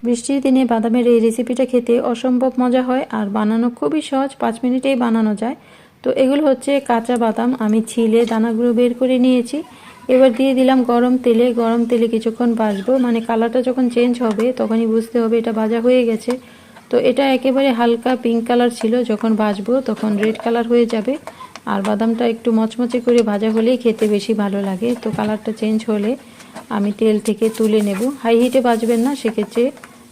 বৃষ্টির দিনে বাদামের এই রেসিপিটা খেতে অসম্ভব মজা হয় আর বানানো খুবই সহজ, 5 মিনিটেই বানানো যায়। তো এগুলো হচ্ছে কাঁচা বাদাম, আমি ছিলে দানাগুলো বের করে নিয়েছি। এবার দিয়ে দিলাম গরম তেলে। গরম তেলে কিছুক্ষণ ভাজবো, মানে কালারটা যখন চেঞ্জ হবে তখনই বুঝতে হবে এটা ভাজা হয়ে গেছে। তো এটা একেবারে হালকা পিঙ্ক কালার ছিল, যখন ভাজবো তখন রেড কালার হয়ে যাবে। আর বাদামটা একটু মচমচে করে ভাজা হলেই খেতে বেশি ভালো লাগে। তো কালারটা চেঞ্জ হলে আমি তেল থেকে তুলে নেব। হাই হিটে ভাজবেন না, সেক্ষেত্রে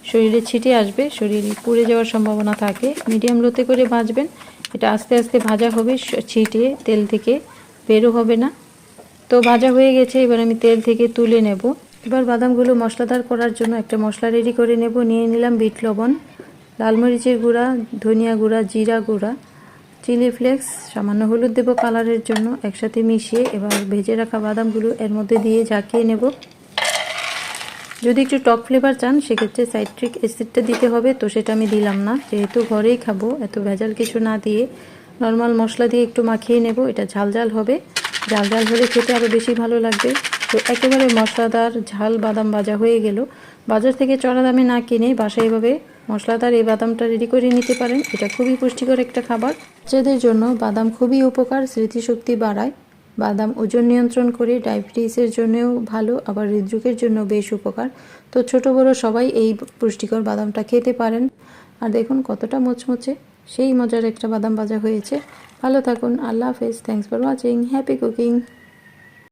শরীরে ছিটে আসবে, শরীর পুড়ে যাওয়ার সম্ভাবনা থাকে। মিডিয়াম লোতে করে ভাজবেন, এটা আস্তে আস্তে ভাজা হবে, ছিটে তেল থেকে বেরো হবে না। তো ভাজা হয়ে গেছে, এবার আমি তেল থেকে তুলে নেব। এবার বাদামগুলো মশলাদার করার জন্য একটা মশলা রেডি করে নেব। নিয়ে নিলাম বিট লবণ, লাল মরিচের গুঁড়া, ধনিয়া গুঁড়া, জিরা গুঁড়া, চিলি ফ্লেক্স, সামান্য হলুদ দেব কালারের জন্য। একসাথে মিশিয়ে এবার ভেজে রাখা বাদামগুলো এর মধ্যে দিয়ে ঝাঁকিয়ে নেব। যদি একটু টক ফ্লেভার চান সেক্ষেত্রে সাইট্রিক অ্যাসিডটা দিতে হবে, তো সেটা আমি দিলাম না, যেহেতু ঘরেই খাবো এত ভেজাল কিছু না দিয়ে নর্মাল মশলা দিয়ে একটু মাখিয়ে নেব। এটা ঝাল ঝাল হবে, ঝাল ঝাল হলে খেতে আরও বেশি ভালো লাগবে। তো একেবারে মশলাদার ঝাল বাদাম ভাজা হয়ে গেল। বাজার থেকে চড়া দামে না কিনে বাসায় এভাবে মশলাদার এই বাদামটা রেডি করে নিতে পারেন। এটা খুবই পুষ্টিকর একটা খাবার। বাচ্চাদের জন্য বাদাম খুবই উপকার, স্মৃতিশক্তি বাড়ায়। বাদাম ওজন নিয়ন্ত্রণ করে, ডায়াবেটিসের জন্যও ভালো, আবার হৃদরোগের জন্য বেশ উপকার। তো ছোট বড় সবাই এই পুষ্টিকর বাদামটা খেতে পারেন। আর দেখুন কতটা মুচমুচে, সেই মজার একটা বাদাম ভাজা হয়েছে। ভালো থাকুন, আল্লাহ হাফেজ, thanks for watching, happy cooking.